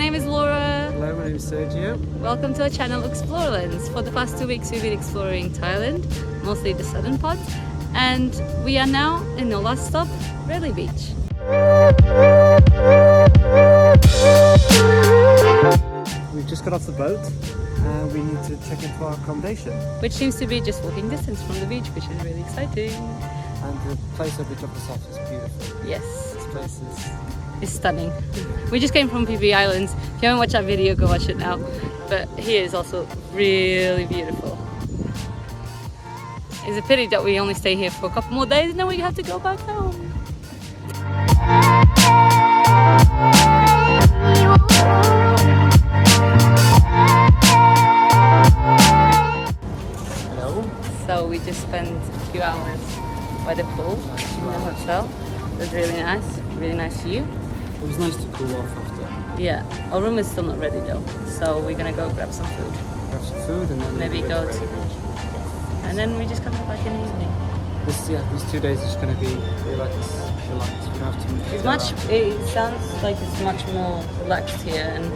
name is Laura. Hello, my name is Sergio. Welcome to our channel Explorerlands. For the past 2 weeks we've been exploring Thailand, mostly the southern part, and we are now in our last stop, Railay Beach. We've just got off the boat and we need to check into our accommodation. Which seems to be just walking distance from the beach, which is really exciting. And the place where we dropped us off is beautiful. Yes. This place is... It's stunning. We just came from PB Islands. If you haven't watched that video, go watch it now. But here is also really beautiful. It's a pity that we only stay here for a couple more days and then we have to go back home. Hello. So we just spent a few hours by the pool in the hotel. It was really nice view. It was nice to cool off after. Yeah, our room is still not ready though, so we're gonna go grab some food. Grab some food and then Maybe go to... And then we just come back in the evening. These 2 days are just going to be relaxed. We don't have to... It sounds like it's much more relaxed here and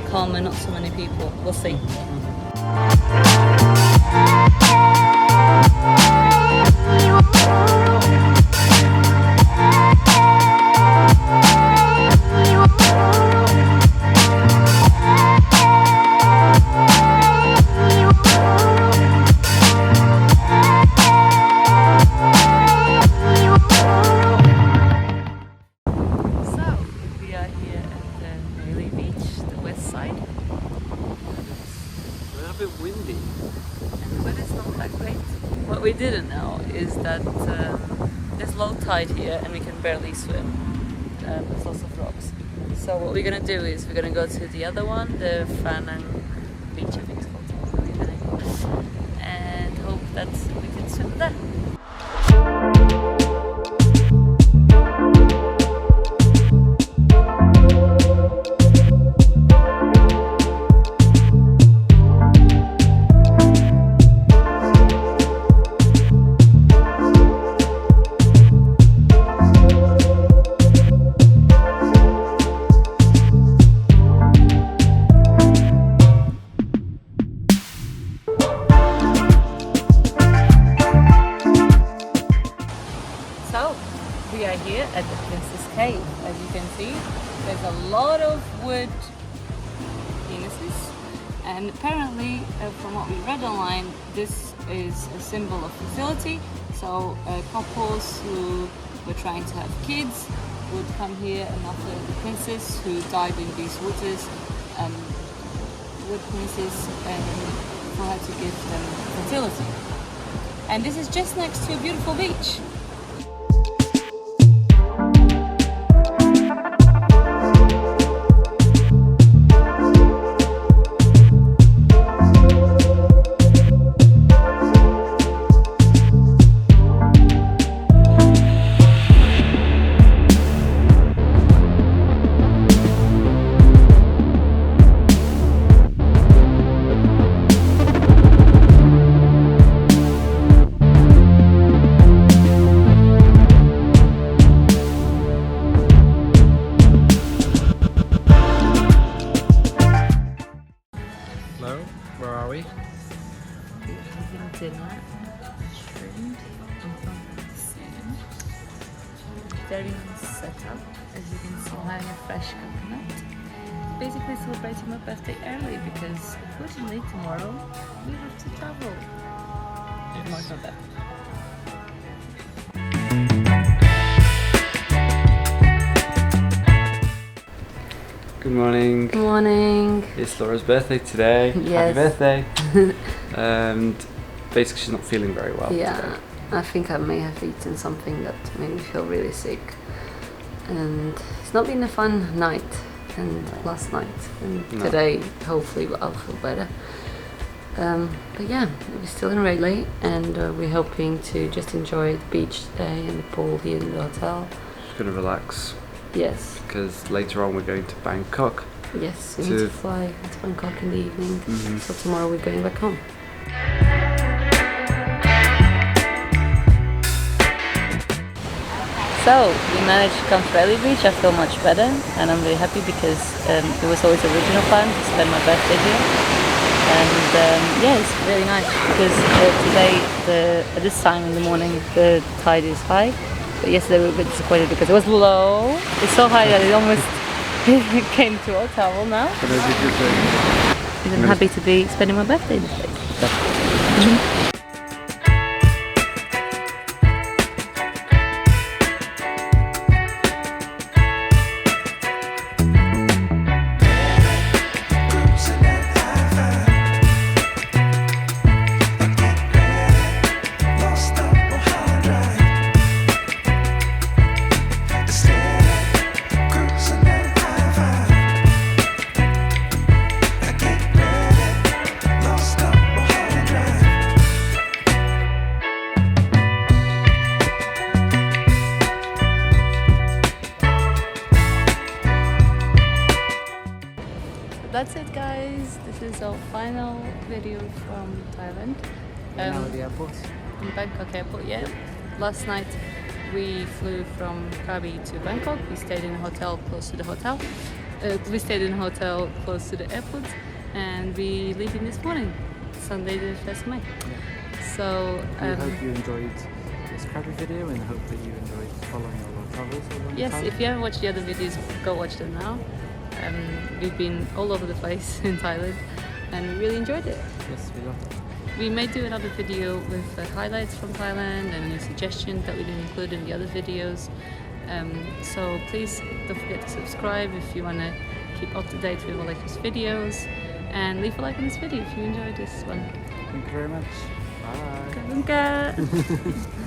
calmer, not so many people. We'll see. What we didn't know is that there's low tide here and we can barely swim. There's lots of rocks. So what we're gonna do is we're gonna go to the other one, the Phra Beach, I think it's called, and hope that we can swim there. We are here at the Princess Cave. As you can see, there's a lot of wood penises, and apparently from what we read online, this is a symbol of fertility. So couples who were trying to have kids would come here and offer the princess who died in these waters wood penises for her to give them fertility. And this is just next to a beautiful beach. Where are we? We're having dinner, shrimp, and salmon. Very nice setup. As you can see, I'm having a fresh coconut. Basically celebrating my birthday early because unfortunately tomorrow we have to travel. Yes. Tomorrow's not that. Good morning. Good morning. It's Laura's birthday today. Yes. Happy birthday. And basically she's not feeling very well today. I think I may have eaten something that made me feel really sick. And it's not been a fun night and last night. And today hopefully I'll feel better. But yeah, we're still in Railay and we're hoping to just enjoy the beach today and the pool here in the hotel. Just gonna relax. Yes. Because later on we're going to Bangkok. Yes, we need to fly to Bangkok in the evening. Mm-hmm. So tomorrow we're going back home. So we managed to come to Railay Beach. I feel much better, and I'm really happy because it was always the original plan to spend my birthday here. And yeah, it's really nice because today, at this time in the morning, the tide is high. But yesterday we were a bit disappointed because it was low. It's so high that it almost came to our towel now. And I'm happy to be spending my birthday in this place. That's it, guys. This is our final video from Thailand. Now at the airport. In Bangkok airport, yeah. Last night we flew from Phra to Bangkok. We stayed in a hotel close to the hotel. We stayed in a hotel close to the airport, and we leaving this morning, Sunday the 1st of May. Yeah. So we hope you enjoyed this Krabi video and hope that you enjoyed following all our travels around yes, Thailand. if you haven't watched the other videos, go watch them now. We've been all over the place in Thailand and we really enjoyed it. Yes, we loved it. We may do another video with highlights from Thailand and any suggestions that we didn't include in the other videos. So please don't forget to subscribe if you want to keep up to date with our latest videos, and leave a like on this video if you enjoyed this one. Thank you very much. Bye. Bye.